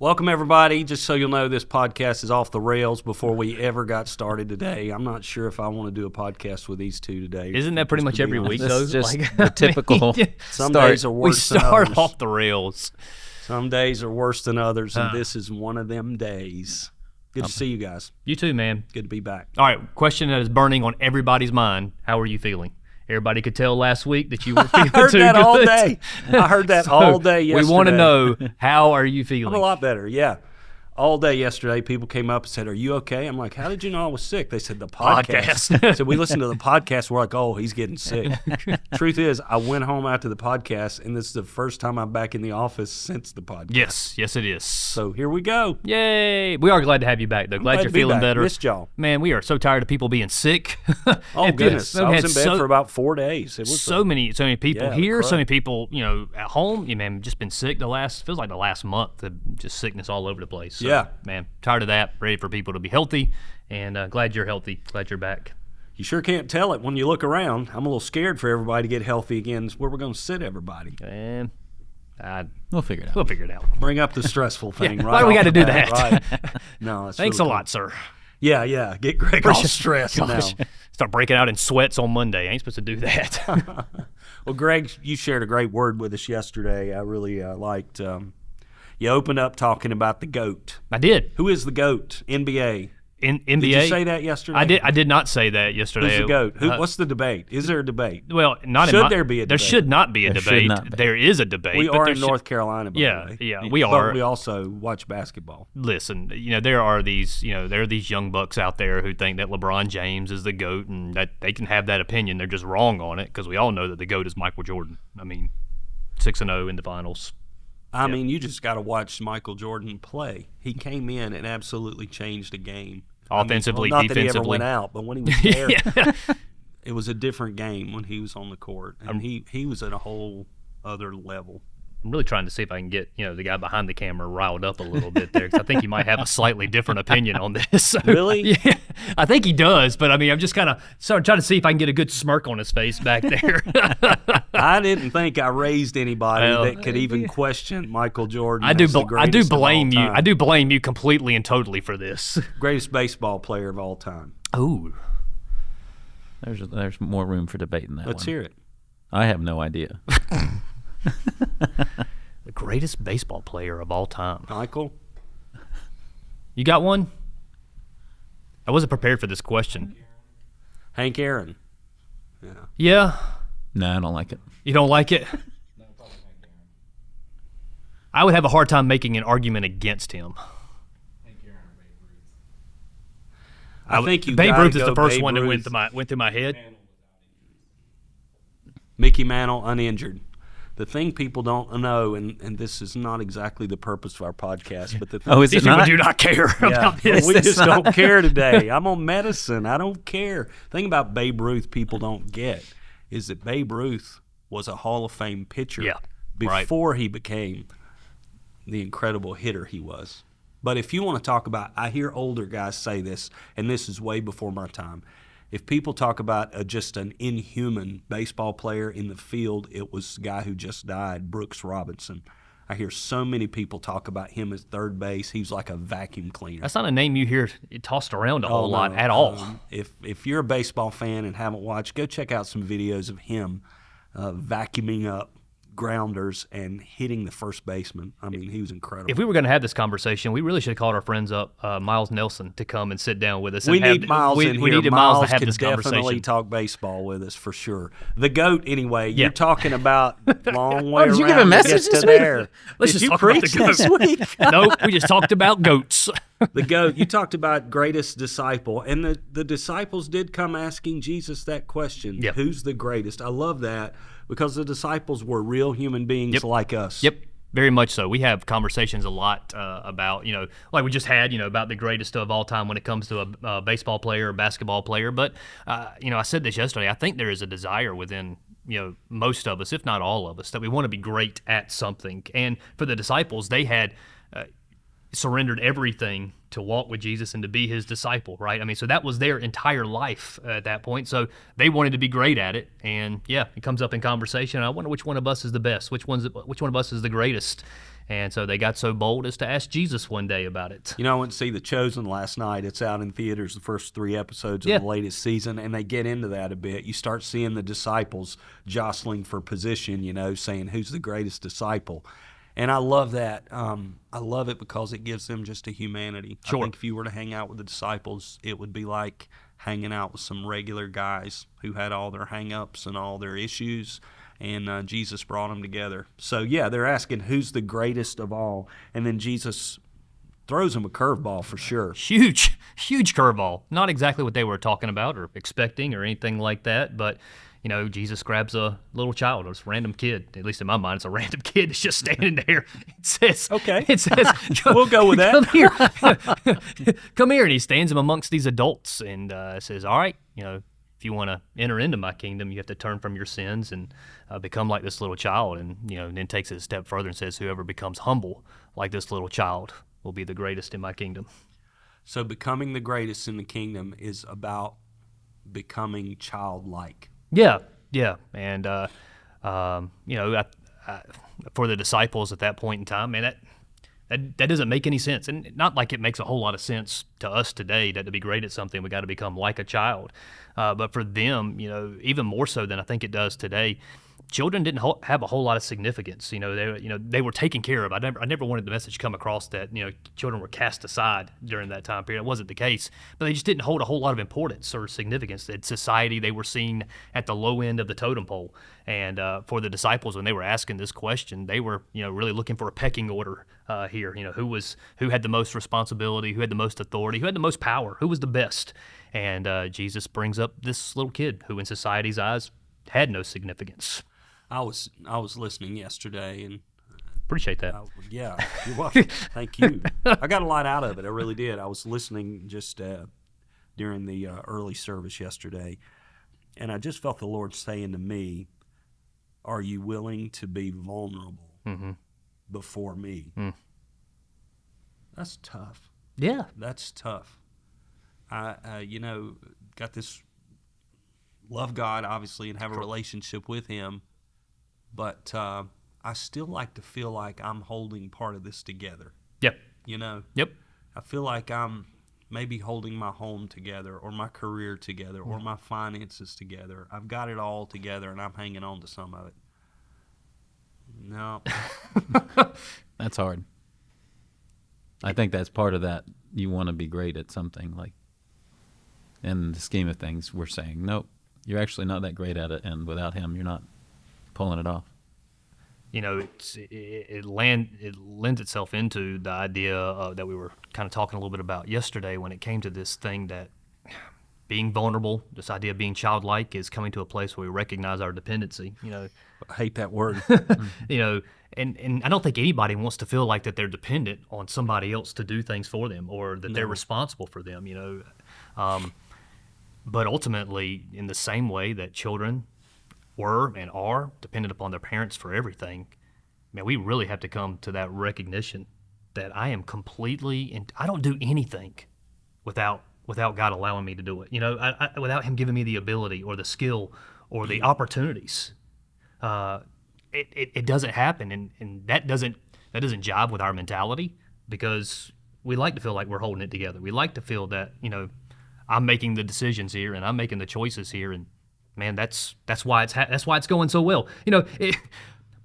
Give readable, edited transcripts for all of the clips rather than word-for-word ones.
Welcome, everybody. Just so you'll know, this podcast is off the rails before we ever got started today. I'm not sure if I want to do a podcast with these two today. Isn't that pretty much every week, This though? is just the typical Some start. days are We worse than start others. off the rails. Some days are worse than others, and this is one of them days. Good to see you guys. You too, man. Good to be back. All right, question that is burning on everybody's mind. How are you feeling? Everybody could tell last week that you were feeling I heard too that good. all day. I heard that all day yesterday. We want to know, how are you I'm feeling? a lot better, yeah. All day yesterday, people came up and said, "Are you okay?" I'm like, "How did you know I was sick?" They said, "The podcast." So we listened to the podcast. We're like, "Oh, he's getting sick." Truth is, I went home after the podcast, and this is the first time I'm back in the office since the podcast. Yes, it is. So here we go. Yay. We are glad to have you back, though. Glad Glad you're to be feeling back. better. Missed y'all. Man, we are so tired of people being sick. Oh, And goodness. we've I had was in bed for about 4 days. It was so many people Yeah, here, so crap. many people, at home. Man, just been sick feels like the last month. Just sickness all over the place. So, Yeah. man, tired of that. Ready for people to be healthy, and glad you're healthy. Glad you're back. You sure can't tell it when you look around. I'm a little scared for everybody to get healthy again. It's where we're going to sit everybody. And We'll figure it out. we'll figure it out. Bring up the stressful thing, right? Why do we off gotta the do bat, that? Right. No, that's Thanks really a cool. lot, sir. Yeah. Get Greg all stressed now. Start breaking out in sweats on Monday. I ain't supposed to do that. Well, Greg, you shared a great word with us yesterday. I really liked. You opened up talking about the GOAT. I did. Who is the GOAT? NBA. In NBA. Did you say that yesterday? I did not say that yesterday. Who's the GOAT? What's the debate? Is there a debate? Well, not Should in my, there be a There debate? should not be a There should debate. not be. There is a debate. We but are there in should- North Carolina, by Yeah, the way. yeah, we But are. we also watch basketball. Listen, there are these, there are these young bucks out there who think that LeBron James is the GOAT, and that they can have that opinion. They're just wrong on it, because we all know that the GOAT is Michael Jordan. I mean, 6-0 in the finals. I mean, you just got to watch Michael Jordan play. He came in and absolutely changed the game. Offensively, not that he ever defensively. went out, but when he was there, it was a different game when he was on the court, and he was at a whole other level. I'm really trying to see if I can get, the guy behind the camera riled up a little bit there, because I think he might have a slightly different opinion on this. So, Really? Yeah, I think he does, but I mean, I'm just kind of trying to see if I can get a good smirk on his face back there. I didn't think I raised anybody Well, that could even question Michael Jordan. I do as the greatest of all blame you. time. I do blame you completely and totally for this. Greatest baseball player of all time. Oh, There's more room for debate in that Let's one. hear it. I have no idea. the greatest baseball player of all time. Michael? You got one? I wasn't prepared for this question. Hank Aaron. Yeah. Yeah, No, I don't like it. you don't like it? I would have a hard time making an argument against him. I think you Babe gotta Ruth is go the first Babe one that Ruth. went through my head. Mickey Mantle, uninjured. The thing people don't know, and this is not exactly the purpose of our podcast, but the thing Oh, is These it people not? do not care yeah, about but this. we just not. don't care today. I'm on medicine. I don't care. Thing about Babe Ruth people don't get is that Babe Ruth was a Hall of Fame pitcher Yeah, right. before he became the incredible hitter he was. But if you want to talk about, I hear older guys say this, and this is way before my time. If people talk about just an inhuman baseball player in the field, it was the guy who just died, Brooks Robinson. I hear so many people talk about him as third base. He was like a vacuum cleaner. That's not a name you hear tossed around a whole lot no. at all. If you're a baseball fan and haven't watched, go check out some videos of him vacuuming up grounders and hitting the first baseman. I mean, he was incredible. If we were going to have this conversation, we really should have called our friends up, Miles Nelson, to come and sit down with us. we and have- need Miles we, in we here. needed Miles to have could this definitely conversation. talk baseball with us for sure. The GOAT, anyway. Yeah. You're talking about long way Oh, did you around give a to message get this to week? there. Let's Did just you talk about the preach GOAT. this week? Nope, we just talked about goats. The GOAT. You talked about greatest disciple, and the disciples did come asking Jesus that question. Yep. Who's the greatest? I love that because the disciples were real human beings like us. Yep, very much so. We have conversations a lot about, like we just had, about the greatest of all time when it comes to a baseball player or basketball player. But, I said this yesterday. I think there is a desire within, most of us, if not all of us, that we want to be great at something. And for the disciples, they had surrendered everything to walk with Jesus and to be his disciple, right? I mean, so that was their entire life at that point. So they wanted to be great at it. And yeah, it comes up in conversation. I wonder which one of us is the best, which one of us is the greatest. And so they got so bold as to ask Jesus one day about it. You know, I went to see The Chosen last night. It's out in theaters, the first 3 episodes of the latest season, and they get into that a bit. You start seeing the disciples jostling for position, you know, saying who's the greatest disciple. And I love that. I love it because it gives them just a humanity. Sure. I think if you were to hang out with the disciples, it would be like hanging out with some regular guys who had all their hang-ups and all their issues, and Jesus brought them together. So, yeah, they're asking who's the greatest of all, and then Jesus throws them a curveball for sure. Huge curveball. Not exactly what they were talking about or expecting or anything like that, but you know, Jesus grabs a little child, or this random kid. At least in my mind, it's a random kid that's just standing there. It says, Okay. It says, We'll go with that. Come here. Come here. And he stands him amongst these adults and says, all right, you know, if you want to enter into my kingdom, you have to turn from your sins and become like this little child. And, you know, and then takes it a step further and says, whoever becomes humble like this little child will be the greatest in my kingdom. So becoming the greatest in the kingdom is about becoming childlike. Yeah, and you know, for the disciples at that point in time, man, that doesn't make any sense, and not like it makes a whole lot of sense to us today that to be great at something we got to become like a child, but for them, you know, even more so than I think it does today. Children didn't have a whole lot of significance. You know, they were taken care of. I never wanted the message to come across that, you know, children were cast aside during that time period. It wasn't the case, but they just didn't hold a whole lot of importance or significance. In society, they were seen at the low end of the totem pole. And for the disciples, when they were asking this question, they were, you know, really looking for a pecking order here. You know, who had the most responsibility, who had the most authority, who had the most power, who was the best. And Jesus brings up this little kid who, in society's eyes, had no significance. I was listening yesterday, and Appreciate that. yeah, you're welcome. Thank you. I got a lot out of it. I really did. I was listening just during the early service yesterday, and I just felt the Lord saying to me, "Are you willing to be vulnerable before me?" That's tough. Yeah. That's tough. I you know, got this love God obviously and have a relationship with Him. But I still like to feel like I'm holding part of this together. Yep. You know? Yep. I feel like I'm maybe holding my home together or my career together or my finances together. I've got it all together and I'm hanging on to some of it. No. That's hard. I think that's part of that. You want to be great at something. Like, in the scheme of things, we're saying, nope, you're actually not that great at it. And without Him, you're not pulling it off. You know, it lends itself into the idea that we were kind of talking a little bit about yesterday when it came to this thing that being vulnerable, this idea of being childlike, is coming to a place where we recognize our dependency. You know, I hate that word. you know, and I don't think anybody wants to feel like that they're dependent on somebody else to do things for them or that they're responsible for them. You know, but ultimately, in the same way that children were and are dependent upon their parents for everything, man, we really have to come to that recognition that I am completely, and I don't do anything without God allowing me to do it. You know, without Him giving me the ability or the skill or the opportunities, it doesn't happen, and that doesn't jive with our mentality, because we like to feel like we're holding it together. We like to feel that, you know, I'm making the decisions here and I'm making the choices here, and man, that's why it's going so well. You know,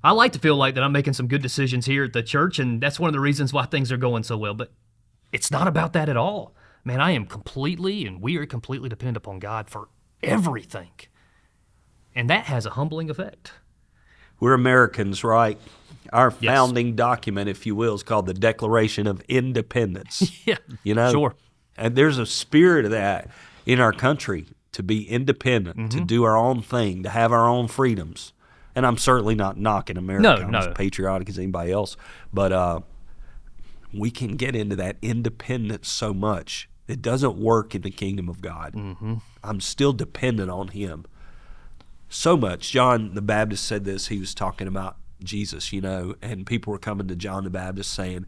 I like to feel like that I'm making some good decisions here at the church, and that's one of the reasons why things are going so well. But it's not about that at all. Man, I am completely, and we are completely dependent upon God for everything. And that has a humbling effect. We're Americans, right? Our Yes. founding document, if you will, is called the Declaration of Independence. Yeah, You know? sure. And there's a spirit of that in our country, to be independent, to do our own thing, to have our own freedoms. And I'm certainly not knocking America. I'm as patriotic as anybody else. But we can get into that independence so much. It doesn't work in the kingdom of God. I'm still dependent on Him so much. John the Baptist said this. He was talking about Jesus, you know, and people were coming to John the Baptist saying,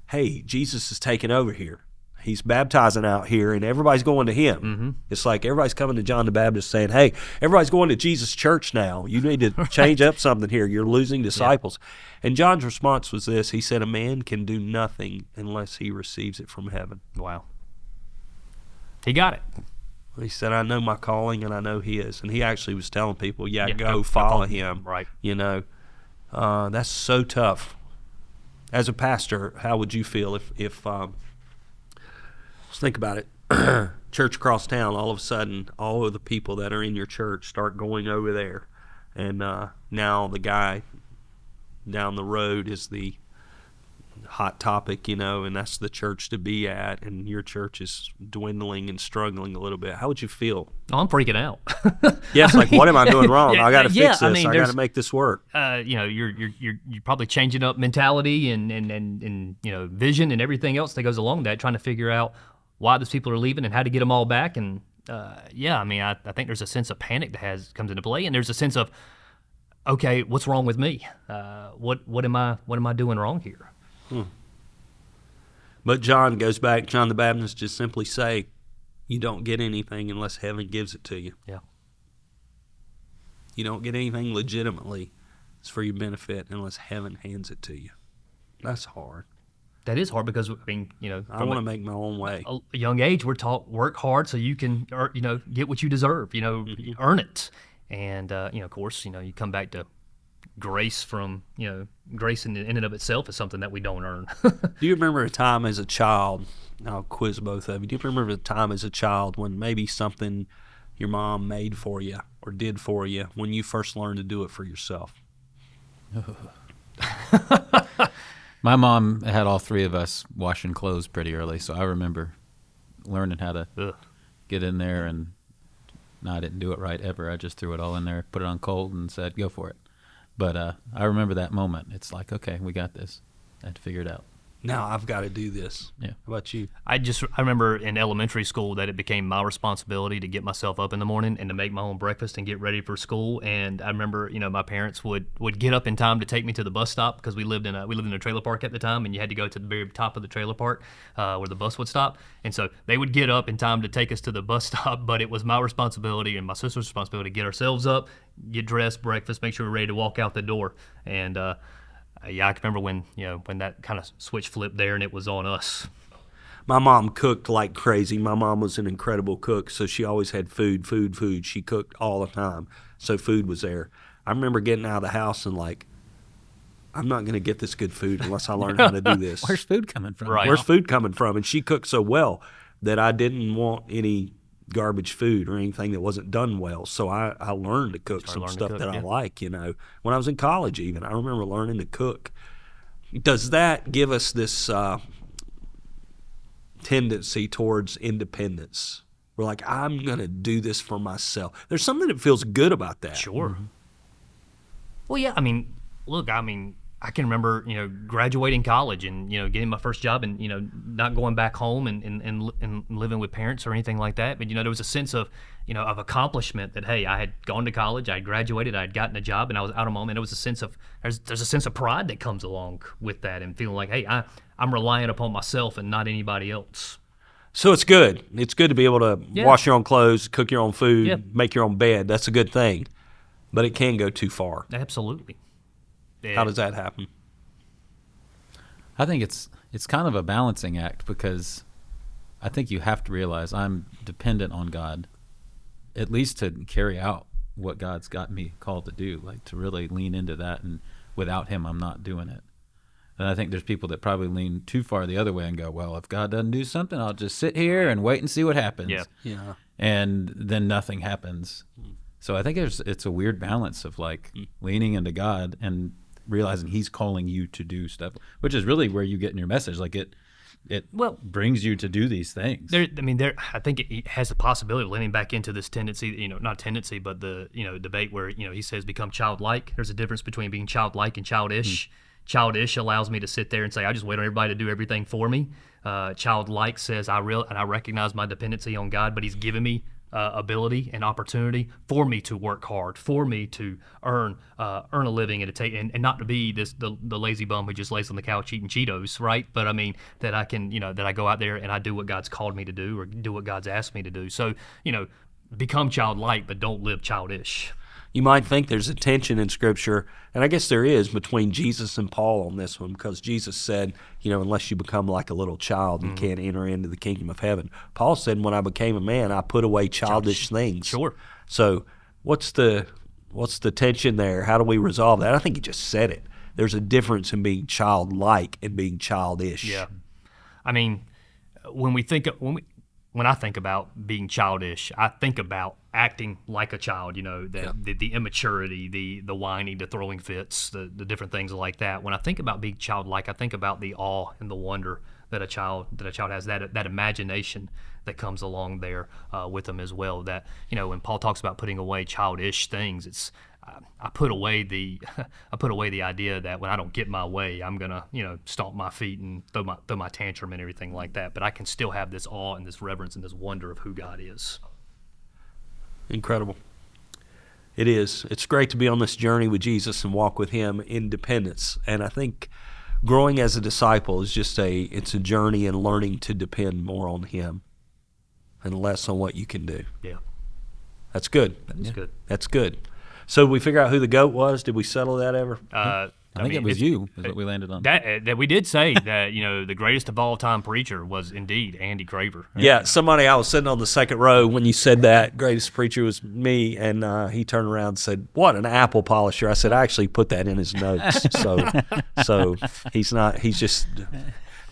hey, Jesus is taking over here. He's baptizing out here, and everybody's going to him. Mm-hmm. It's like everybody's coming to John the Baptist saying, hey, everybody's going to Jesus' church now. You need to change up something here. You're losing disciples. And John's response was this. He said, a man can do nothing unless he receives it from heaven. Wow. He got it. He said, I know my calling, and I know his. And he actually was telling people, go go follow him. Right. You know, that's so tough. As a pastor, how would you feel if let's think about it. Church across town, all of a sudden, all of the people that are in your church start going over there. And now the guy down the road is the hot topic, and that's the church to be at, and your church is dwindling and struggling a little bit. How would you feel? Oh, I'm freaking out. Yeah, it's like, what am I doing wrong? I got to fix this. I got there's- to make this work. You're probably changing up mentality and vision and everything else that goes along with that, trying to figure out why those people are leaving and how to get them all back. And I think there's a sense of panic that comes into play, and there's a sense of, okay, what's wrong with me? What am I doing wrong here? But John goes back. John the Baptist just simply say, you don't get anything unless heaven gives it to you. Yeah. You don't get anything legitimately. It's for your benefit unless heaven hands it to you. That's hard. That is hard because, I want to make my own way. a young age, we're taught work hard so you can, get what you deserve, earn it. And, of course, you come back to grace from, grace in and of itself is something that we don't earn. Do you remember a time as a child, I'll quiz both of you, do you remember a time as a child when maybe something your mom made for you or did for you when you first learned to do it for yourself? My mom had all three of us washing clothes pretty early, so I remember learning how to get in there, and I didn't do it right ever. I just threw it all in there, put it on cold, and said, go for it. But I remember that moment. It's like, okay, we got this. I had to figure it out. Now I've got to do this. Yeah. How about you? I remember in elementary school that it became my responsibility to get myself up in the morning and to make my own breakfast and get ready for school. And I remember, my parents would get up in time to take me to the bus stop because we lived in a trailer park at the time, and you had to go to the very top of the trailer park where the bus would stop. And so they would get up in time to take us to the bus stop, but it was my responsibility and my sister's responsibility to get ourselves up, get dressed, breakfast, make sure we're ready to walk out the door. And I can remember when that kind of switch flipped there and it was on us. My mom cooked like crazy. My mom was an incredible cook, so she always had food. She cooked all the time, so food was there. I remember getting out of the house and like, I'm not going to get this good food unless I learn how to do this. Where's food coming from? Right. Where's food coming from? And she cooked so well that I didn't want any garbage food or anything that wasn't done well. So I learned to cook some stuff that I like, when I was in college even. I remember learning to cook. Does that give us this tendency towards independence? We're like, I'm going to do this for myself. There's something that feels good about that. Sure. Mm-hmm. Well, yeah, I can remember, graduating college and, getting my first job and, not going back home and living with parents or anything like that. But, there was a sense of, of accomplishment that, hey, I had gone to college, I had graduated, I had gotten a job, and I was out of home. And it was a sense of, there's a sense of pride that comes along with that and feeling like, hey, I'm relying upon myself and not anybody else. So it's good. It's good to be able to wash your own clothes, cook your own food, make your own bed. That's a good thing. But it can go too far. Absolutely. How does that happen? I think it's kind of a balancing act because I think you have to realize I'm dependent on God, at least to carry out what God's got me called to do, like to really lean into that. And without Him, I'm not doing it. And I think there's people that probably lean too far the other way and go, well, if God doesn't do something, I'll just sit here and wait and see what happens. Yeah. And then nothing happens. So I think it's a weird balance of like leaning into God and realizing He's calling you to do stuff, which is really where you get in your message. Like it brings you to do these things. I think it has the possibility of leaning back into this tendency, not tendency, but the, debate where, he says become childlike. There's a difference between being childlike and childish. Childish allows me to sit there and say, I just wait on everybody to do everything for me. Childlike says I recognize my dependency on God, but He's given me ability and opportunity for me to work hard, for me to earn a living and not to be the lazy bum who just lays on the couch eating Cheetos, right? But I mean that I can, that I go out there and I do what God's called me to do or do what God's asked me to do. So, become childlike, but don't live childish. You might think there's a tension in Scripture, and I guess there is, between Jesus and Paul on this one, because Jesus said, unless you become like a little child, you can't enter into the kingdom of heaven. Paul said, when I became a man, I put away childish things. Sure. So what's the tension there? How do we resolve that? I think he just said it. There's a difference in being childlike and being childish. Yeah. I mean, when I think about being childish, I think about acting like a child, the immaturity, the whining, the throwing fits, the different things like that. When I think about being childlike, I think about the awe and the wonder that a child has, that imagination that comes along there with them as well. That, when Paul talks about putting away childish things, it's I put away the idea that when I don't get my way, I'm gonna stomp my feet and throw my tantrum and everything like that. But I can still have this awe and this reverence and this wonder of who God is. Incredible. It is. It's great to be on this journey with Jesus and walk with Him in dependence. And I think growing as a disciple is it's a journey in learning to depend more on Him and less on what you can do. Yeah, that's good. That's good. That's good. So we figure out who the GOAT was? Did we settle that ever? I think it was you is what we landed on. That we did say that the greatest of all time preacher was indeed Andy Craver. Yeah, somebody, I was sitting on the second row when you said that greatest preacher was me, and he turned around and said, "What an apple polisher!" I said, "I actually put that in his notes." So he's not. He's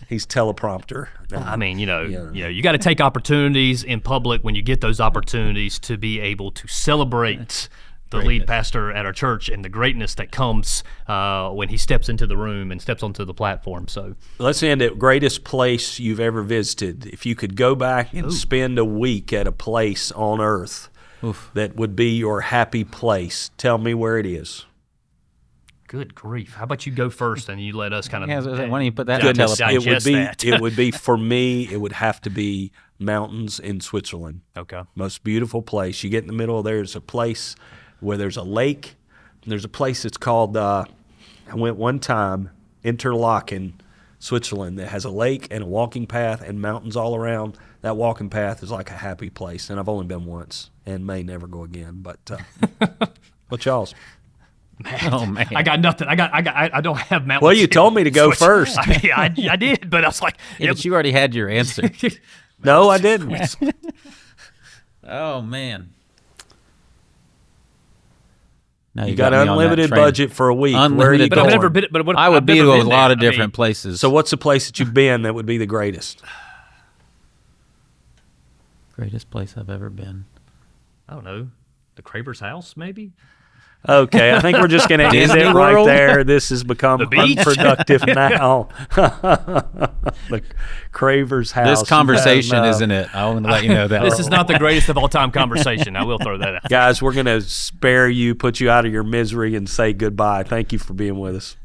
teleprompter. I mean, you got to take opportunities in public when you get those opportunities to be able to celebrate the lead pastor at our church and the greatness that comes when he steps into the room and steps onto the platform. So let's end at greatest place you've ever visited. If you could go back and spend a week at a place on earth that would be your happy place, tell me where it is. Good grief! How about you go first and you let us kind of? Why don't you put that? It would be for me. It would have to be mountains in Switzerland. Okay. Most beautiful place. You get in the middle. There's a place where there's a lake. There's a place that's called. I went one time, Interlaken, Switzerland, that has a lake and a walking path and mountains all around. That walking path is like a happy place, and I've only been once and may never go again. But what's y'all's? Oh man, I got nothing. I don't have mountains. Well, you told me to go first. I did, but I was like, but you already had your answer. No, I didn't. Oh man. Now you got unlimited budget for a week. Where are you but going? I've never been. But I would be to a lot of different places. So what's the place that you've been that would be the greatest? Greatest place I've ever been. I don't know. The Craver's house, maybe. Okay, I think we're just going to end it right there. This has become unproductive now. The Craver's house. This conversation isn't it. I want to let you know that. This is not the greatest of all time conversation. I will throw that out. Guys, we're going to spare you, put you out of your misery, and say goodbye. Thank you for being with us.